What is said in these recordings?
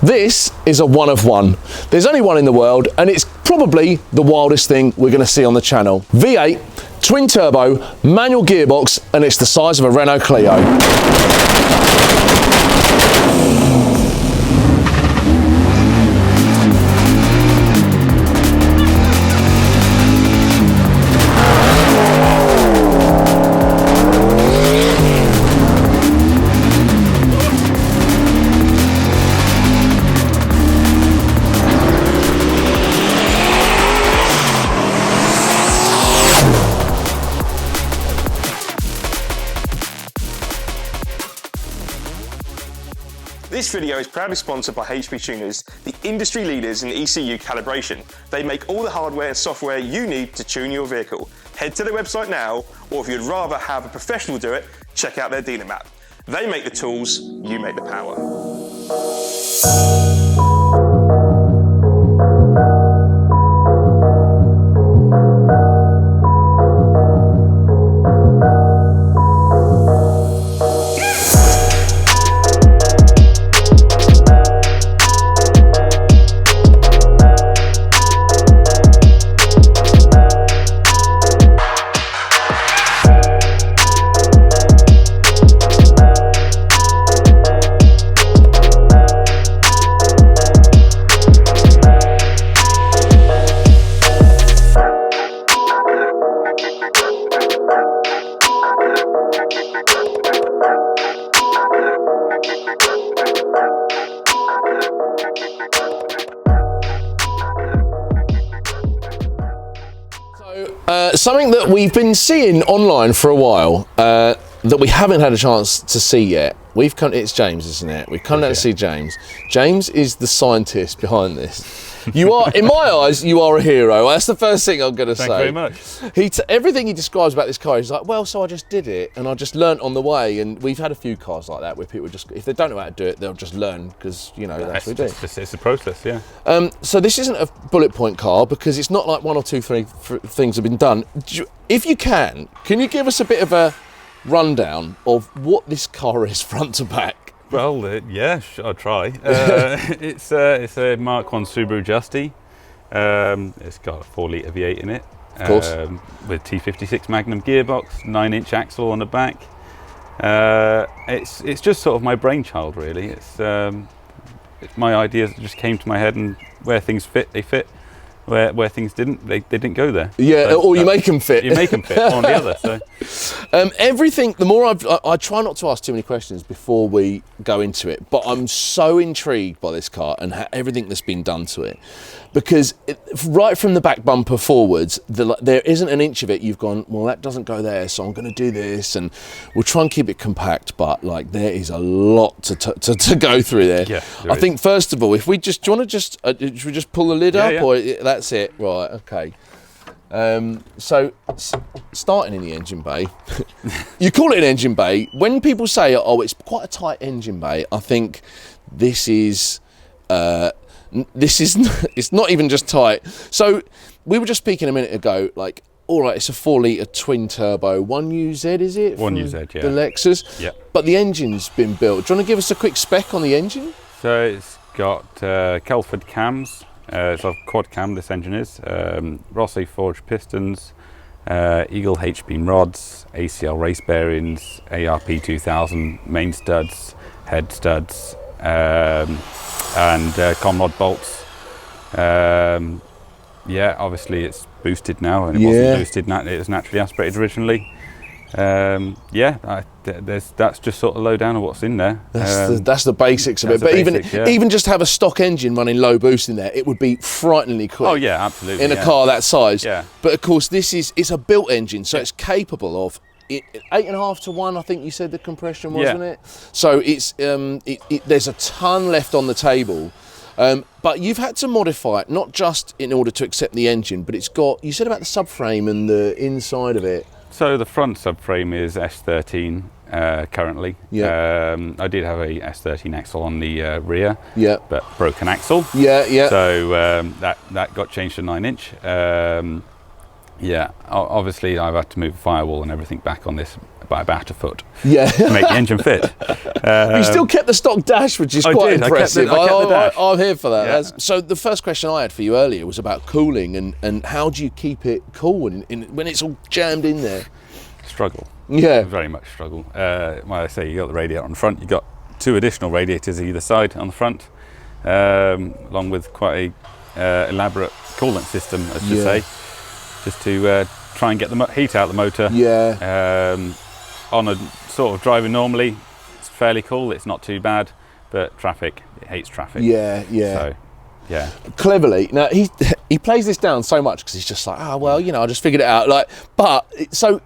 This is a one of one. There's only one in the world, and it's probably the wildest thing we're going to see on the channel. V8, twin turbo, manual gearbox, and it's the size of a Renault Clio. This video is proudly sponsored by HP Tuners, the industry leaders in ECU calibration. They make all the hardware and software you need to tune your vehicle. Head to their website now, or if you'd rather have a professional do it, check out their dealer map. They make the tools, you make the power. Something that we've been seeing online for a while that we haven't had a chance to see yet. It's James, isn't it? We've come down to see James. James is the scientist behind this. You are, in my eyes, you are a hero. That's the first thing I'm going to say. Thank you very much. Everything he describes about this car, he's like, well, so I just did it, and I just learnt on the way. And we've had a few cars like that where people just, if they don't know how to do it, they'll just learn because, you know, that's what we do. It's a process, yeah. So this isn't a bullet point car because it's not like one or two, three things have been done. If you can you give us a bit of a rundown of what this car is front to back? Well, yeah, I'll try. It's a Mark 1 Subaru Justy. It's got a 4-litre V8 in it. Of course. With T56 Magnum gearbox, 9-inch axle on the back. It's just sort of my brainchild, really. It's my ideas that just came to my head, and where things fit, they fit. Where things didn't, they didn't go there. Yeah, so, or you make them fit. You make them fit, one or the other. So, everything. The more I try not to ask too many questions before we go into it, but I'm so intrigued by this car and everything that's been done to it, because right from the back bumper forwards, there isn't an inch of it you've gone, well, that doesn't go there, so I'm going to do this, and we'll try and keep it compact. But like, there is a lot to go through there. Yeah, I think first of all, if we just, do you want to should we just pull the lid up, yeah. or that's it, right? Okay. So starting in the engine bay, you call it an engine bay. When people say, oh, it's quite a tight engine bay, I think this is it's not even just tight. So we were just speaking a minute ago, like, all right, it's a 4-litre twin turbo, 1UZ, is it? 1UZ, yeah. The Lexus. Yeah. But the engine's been built. Do you want to give us a quick spec on the engine? So it's got Kelford cams. It's a quad cam, this engine is. Rossi forged pistons, Eagle H-beam rods, ACL race bearings, ARP 2000 main studs, head studs, and Comrod bolts. Yeah, obviously it's boosted now, and it wasn't boosted, it was naturally aspirated originally. That's just sort of low down of what's in there. That's the basics of it. But even just have a stock engine running low boost in there, it would be frighteningly quick. Oh yeah, absolutely. In a car that size. Yeah. But of course, it's a built engine, so it's capable of 8.5 to 1. I think you said the compression, wasn't it? So it's there's a ton left on the table. But you've had to modify it, not just in order to accept the engine, but it's got, you said about the subframe and the inside of it. So the front subframe is S13 currently. Yeah. I did have a S13 axle on the rear, yeah, but broken axle. Yeah, yeah. So that got changed to 9-inch. Yeah, obviously I've had to move the firewall and everything back on this by about a foot Yeah. to make the engine fit. You still kept the stock dash, which is quite impressive. I kept the dash. I'm here for that. Yeah. So the first question I had for you earlier was about cooling and how do you keep it cool when it's all jammed in there? Struggle. Yeah. Very much struggle. Well, I say you got the radiator on the front. You got 2 additional radiators either side on the front, along with quite a elaborate coolant system, I should say, just to try and get the heat out of the motor. Yeah. On a sort of driving normally, it's fairly cool. It's not too bad, but traffic, it hates traffic. Yeah. So, yeah. Cleverly, now he plays this down so much because he's just like, well, I just figured it out. So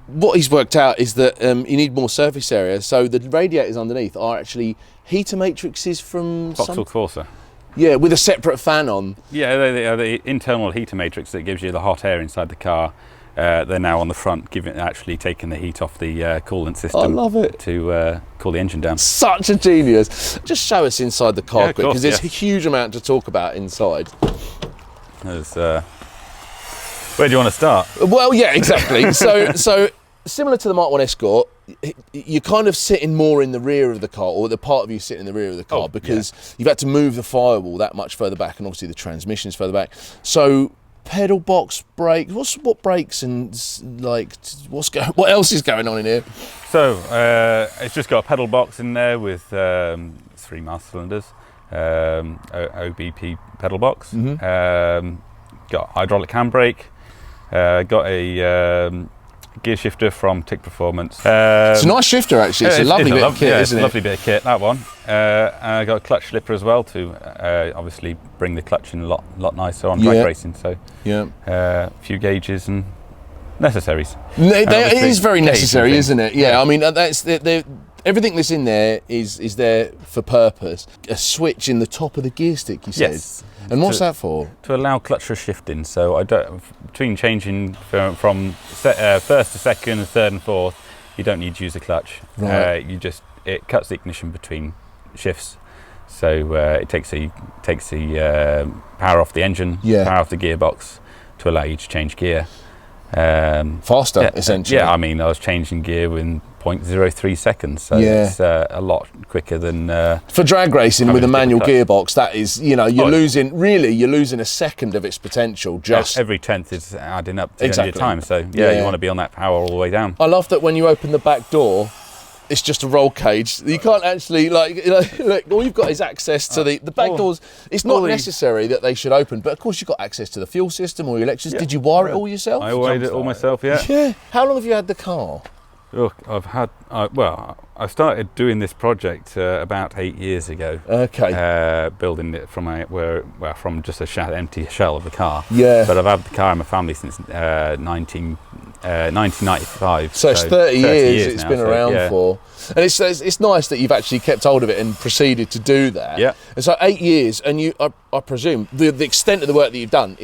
what he's worked out is that you need more surface area. So the radiators underneath are actually heater matrices from Vauxhall Corsa. Yeah, with a separate fan on. Yeah, they are the internal heater matrix that gives you the hot air inside the car. They're now on the front, actually taking the heat off the coolant system. I love it. To cool the engine down. Such a genius. Just show us inside the car quick, because there's a huge amount to talk about inside. Where do you want to start? Well, yeah, exactly. So similar to the Mark 1 Escort, you're kind of sitting more in the rear of the car, or the part of you sitting in the rear of the car, because you've had to move the firewall that much further back, and obviously the transmission's further back. So pedal box brakes, what brakes and what else is going on in here? So it's just got a pedal box in there with 3 master cylinders, OBP pedal box. Got hydraulic handbrake, got a gear shifter from Tick Performance. It's a nice shifter actually. It's a lovely bit of kit, isn't it? It's a lovely bit of kit, that one. I got a clutch slipper as well to obviously bring the clutch in a lot nicer on drag racing. So a few gauges and necessaries. It is very necessary, isn't it? Yeah, I mean that's everything that's in there is there for purpose. A switch in the top of the gear stick, you said. Yes. And what's that for? To allow clutch shifting. So between changing from first to second and third and fourth, you don't need to use a clutch. Right. It cuts the ignition between shifts. So it takes the power off the engine, power off the gearbox to allow you to change gear. Faster, essentially. Yeah, I mean, I was changing gear within 0.03 seconds, so it's a lot quicker than for drag racing with a manual gearbox. That is, you're losing a second of its potential. Just every tenth is adding up to your time. So you want to be on that power all the way down. I love that when you open the back door, it's just a roll cage. You can't actually look. All you've got is access to the back doors. It's not necessary that they should open, but of course you've got access to the fuel system or your electrics. Did you wire it all yourself? I wired it all myself. Yeah. Yeah. How long have you had the car? Look, I started doing this project about 8 years ago. Okay. Building it from just a empty shell of the car. Yeah. But I've had the car in my family since 1995. So it's 30 years it's now, been around for. And it's nice that you've actually kept hold of it and proceeded to do that. Yeah. And so 8 years, and I presume the extent of the work that you've done,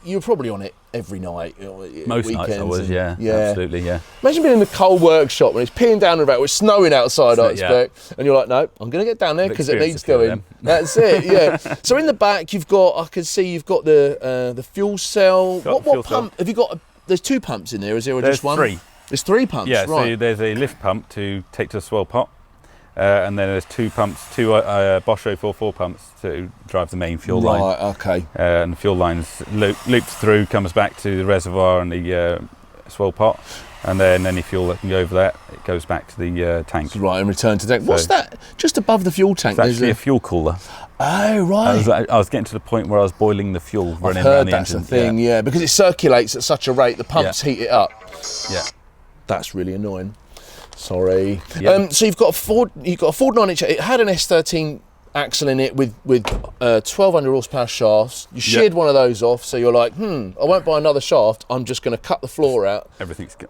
you're probably on it every night. Most nights I was, absolutely, yeah. Imagine being in the coal workshop when it's peeing down the road, it's snowing outside, I expect, and you're like, no, I'm going to get down there because it needs doing. That's it, yeah. So in the back, you've got the fuel cell. What pump have you got? There's 2 pumps in there, is there, or just one? There's 3. There's 3 pumps, right. So there's a lift pump to take to the swell pot, and then there's 2 pumps, 2 Bosch 044 pumps to drive the main fuel line. Right, okay. And the fuel line's looped through, comes back to the reservoir and the swell pot, and then any fuel that can go over that, it goes back to the tank. Right, and return to the tank. What's that? Just above the fuel tank? It's actually a fuel cooler. Oh, right. I was getting to the point where I was boiling the fuel running around the engine. That's the thing, yeah, because it circulates at such a rate, the pumps heat it up. Yeah. That's really annoying. Sorry. Yeah. So you've got a Ford 9-inch. It had an S13 axle in it with 1200 horsepower shafts. You sheared one of those off, so you're like, I won't buy another shaft. I'm just going to cut the floor out.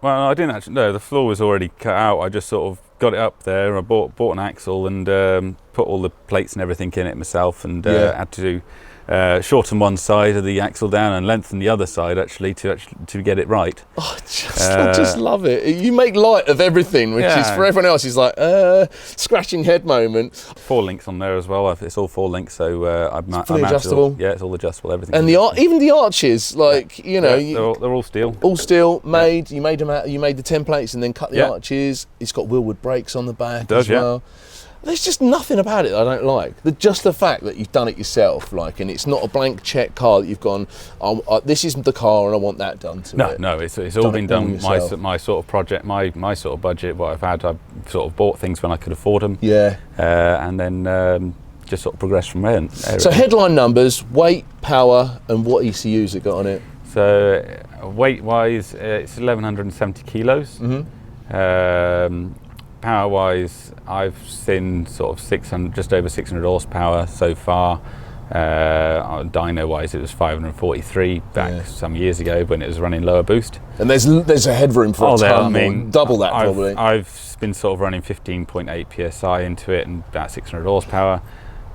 Well, I didn't actually. No, the floor was already cut out. I just sort of got it up there. I bought an axle and put all the plates and everything in it myself, and had to shorten one side of the axle down and lengthen the other side actually to get it right. Oh, I just love it. You make light of everything, which is for everyone else is like scratching head moment. 4 links on there as well. It's all 4 links, so I'm fully adjustable. Yeah, it's all adjustable. Everything. And even the arches, like you know, they're all steel. All steel made. You made them out. You made the templates and then cut the arches. It's got Willwood brakes on the back as well. There's just nothing about it that I don't like. Just the fact that you've done it yourself, like, and it's not a blank check car that you've gone, this isn't the car and I want that done to it. No, it's all been done. My sort of project, my sort of budget, what I've had, I've sort of bought things when I could afford them. Yeah. And then just sort of progress from there. So headline numbers, weight, power, and what ECUs it got on it? So weight-wise, it's 1,170 kilos. Mm-hmm. Power-wise, I've seen sort of just over 600 horsepower so far. Dyno-wise, it was 543 back some years ago when it was running lower boost. And there's a headroom for a ton, or double that probably. I've been sort of running 15.8 psi into it and about 600 horsepower.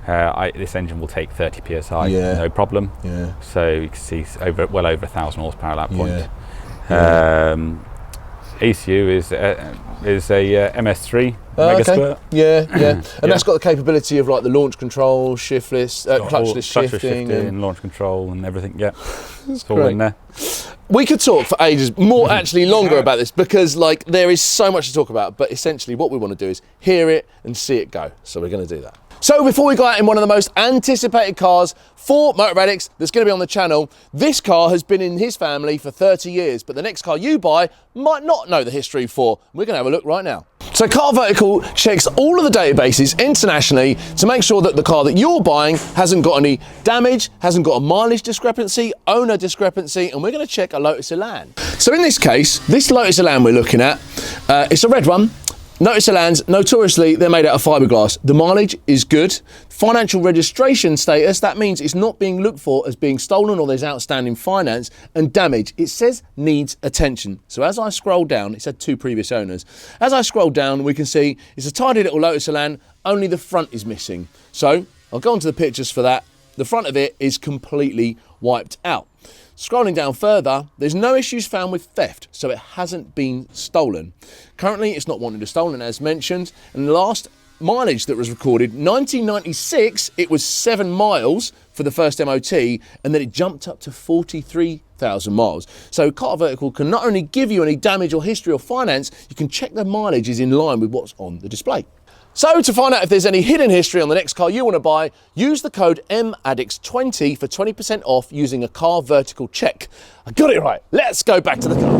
This engine will take 30 psi, no problem. Yeah. So you can see well over 1,000 horsepower at that point. Yeah. ECU is a MS3 Mega Squirt. Yeah. And that's got the capability of like the launch control, shiftless, clutchless shifting, and launch control and everything. Yeah, it's all great. in there. We could talk for ages, more actually longer about this, because like there is so much to talk about. But essentially, what we want to do is hear it and see it go. So we're going to do that. So before we go out in one of the most anticipated cars for Motor Addicts that's going to be on the channel, this car has been in his family for 30 years, but the next car you buy might not know the history for. We're going to have a look right now. So Car Vertical checks all of the databases internationally to make sure that the car that you're buying hasn't got any damage, hasn't got a mileage discrepancy, owner discrepancy, and we're going to check a Lotus Elan. So in this case, this Lotus Elan we're looking at, it's a red one. Lotus Elans, notoriously, they're made out of fiberglass. The mileage is good. Financial registration status, that means it's not being looked for as being stolen or there's outstanding finance. And damage, it says needs attention. So as I scroll down, it's had 2 previous owners. As I scroll down, we can see it's a tidy little Lotus Elan, only the front is missing. So I'll go onto the pictures for that. The front of it is completely wiped out. Scrolling down further, there's no issues found with theft, so it hasn't been stolen. Currently, it's not wanted or stolen, as mentioned, and the last mileage that was recorded, 1996, it was 7 miles for the first MOT, and then it jumped up to 43,000 miles. So Car Vertical can not only give you any damage or history or finance, you can check the mileage is in line with what's on the display. So to find out if there's any hidden history on the next car you want to buy, use the code MADDICTS20 for 20% off using a Car Vertical check. I got it right. Let's go back to the car.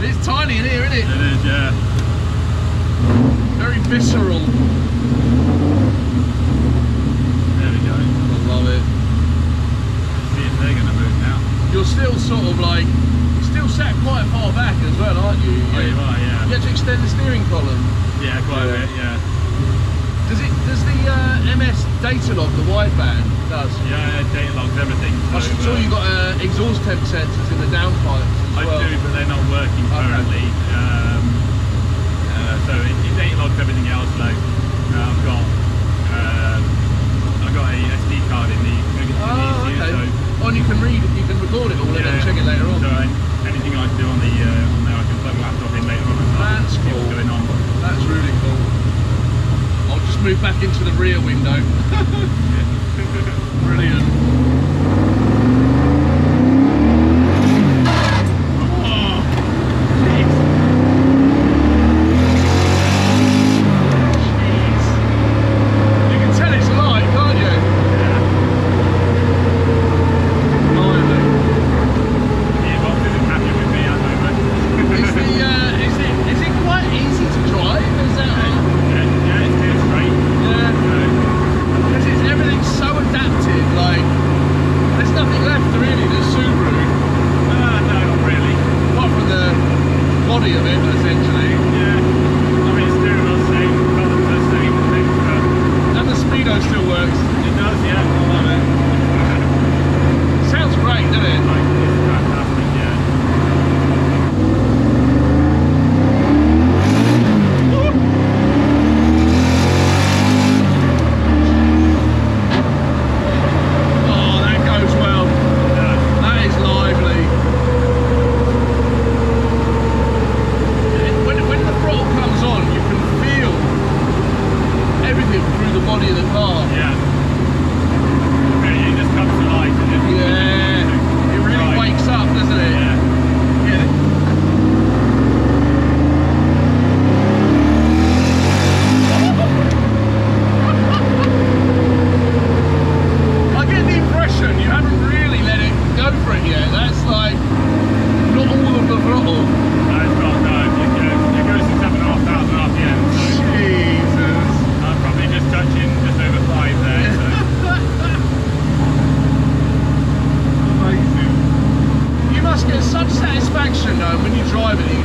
It's tiny in here, isn't it? It is, yeah. Very visceral. There we go. I love it. They're going to move now. You're still sort of like, you're still sat quite far back as well, aren't you? Oh, you are, yeah. You had to extend the steering column. Yeah, quite a bit, yeah. Does the MS data log the wideband? It does. Yeah, data logs everything. I saw you got exhaust temp sensors in the downpipes as well. I do, but they're not working currently. So it data logs everything else. Like I've got a SD card in the ECU, okay. so. Oh, and you can record it all and then check it later on. So anything I do on there, I can plug the laptop in later on. That's cool. What's going on? That's really cool. I'll just move back into the rear window. Brilliant.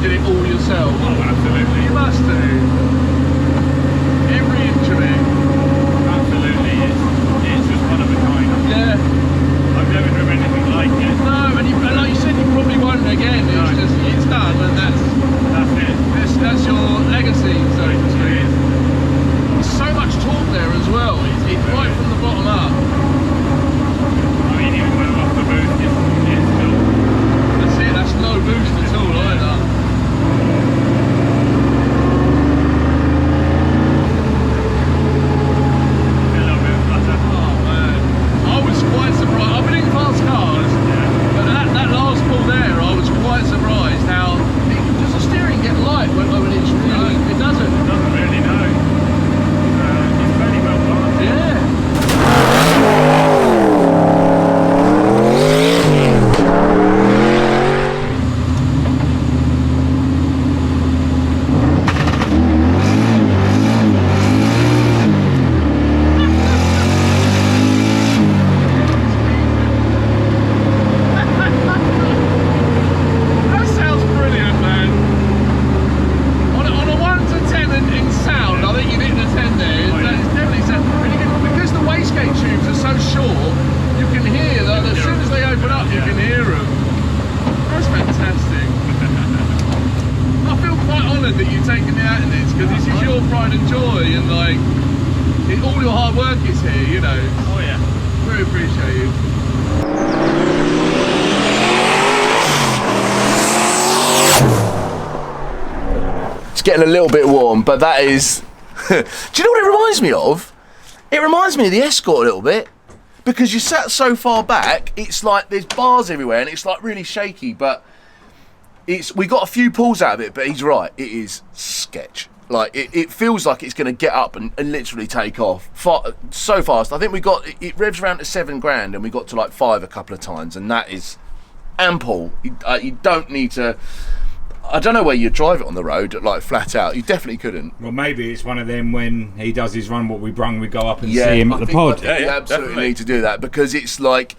did it all yourself? Oh, absolutely. You must do. Every inch of it. Absolutely. It's just one of a kind. Yeah. I've never driven anything like it. No, and like you said, you probably won't again. It's just, it's done, and that's it. That's your legacy, so to speak. There's so much torque there as well. It's right from the bottom up. I mean, even when I'm off the boost, it's still... That's it, that's no boost at all either. A little bit flutter. Oh man, I was quite surprised. I've been in fast cars, but that last pull there, I was quite surprised how does the steering get light when it's really? It doesn't. It doesn't really, no. It's very well done. Yeah. That sounds brilliant, man. On a 1 to 10 in sound, I think you've hit a 10 there. It's definitely sound. And you can, because the wastegate tubes are so short, you can hear that as soon as they open up, you can hear them. That's fantastic. I feel quite honoured that you've taken me out in this, because this is your pride and joy, and like, all your hard work is here, you know. Oh, yeah. Really appreciate you. It's getting a little bit warm, but that is... Do you know what it reminds me of? It reminds me of the Escort a little bit. Because you sat so far back, it's like there's bars everywhere and it's like really shaky, but we got a few pulls out of it, but he's right, it is sketch. Like, it feels like it's going to get up and literally take off so fast. I think it revs around to 7 grand and we got to like 5 a couple of times, and that is ample. You don't need to... I don't know where you drive it on the road, like flat out. You definitely couldn't. Well, maybe it's one of them when he does his run, what we brung, we go up and see him at the pod. I think you absolutely need to do that, because it's like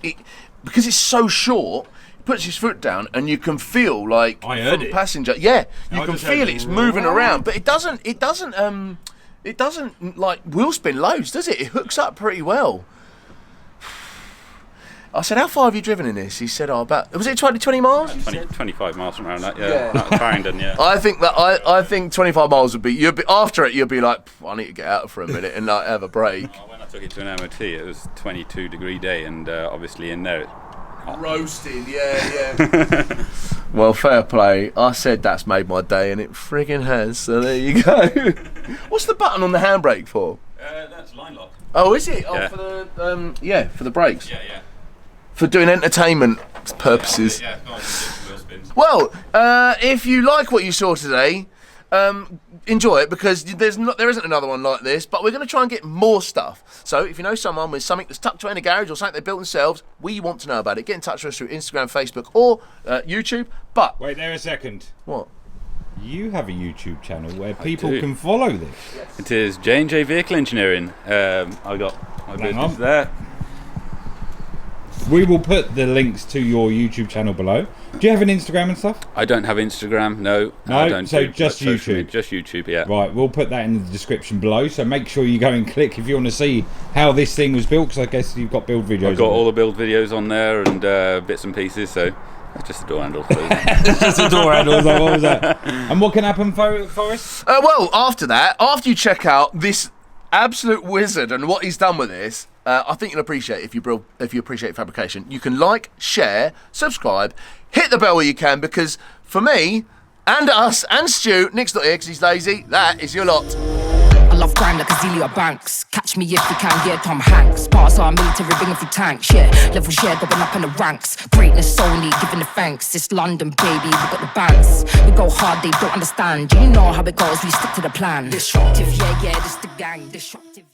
because it's so short. He puts his foot down and you can feel like I heard from it. passenger. Yeah, you I can just heard feel it. it's moving around, but it doesn't like wheel spin loads, does it? It hooks up pretty well. I said, how far have you driven in this? He said, oh, about, was it 20 miles? 25 miles from around that, Yeah. Farringdon, yeah. I think that I think 25 miles would be, after it, you'll be like, I need to get out for a minute and like have a break. When I took it to an MOT, it was 22-degree day, and obviously in there, Roasting, yeah. Well, fair play. I said that's made my day, and it friggin' has. So there you go. What's the button on the handbrake for? that's line lock. Oh, is it? Yeah. Oh, for the for the brakes. Yeah. For doing entertainment purposes. Yeah, no, wheel spins. Well, if you like what you saw today, enjoy it, because there isn't another one like this, but we're going to try and get more stuff. So if you know someone with something that's tucked away in a garage or something they built themselves, we want to know about it. Get in touch with us through Instagram, Facebook, or YouTube. But Wait there a second. what? You have a YouTube channel where people do. can follow this. It is J&J Vehicle Engineering. I got my business on. there. We will put the links to your YouTube channel below. Do you have an Instagram and stuff? I don't have Instagram, no. No, I don't so do just social YouTube. media, just YouTube, yeah. Right, we'll put that in the description below, so make sure you go and click if you want to see how this thing was built, because I guess you've got build videos. I've got on all it. the build videos on there and bits and pieces, so it's just a door handle. So. It's just a door handle. Like, what was that? And what can happen, Forrest? Well, after you check out this absolute wizard and what he's done with this, I think you'll appreciate if you appreciate fabrication. You can like, share, subscribe, hit the bell where you can, because for me and us and Stu, Nick's not here because he's lazy. That is your lot. I love crime like Azealia Banks. Catch me if you can, yeah, Tom Hanks. Parts are military, bringing through tanks, yeah. Level share going up in the ranks. Greatness only, giving the thanks. It's London, baby, we got the bands. We go hard, they don't understand. You know how it goes, we stick to the plan. Disruptive, yeah, this the gang. Disruptive.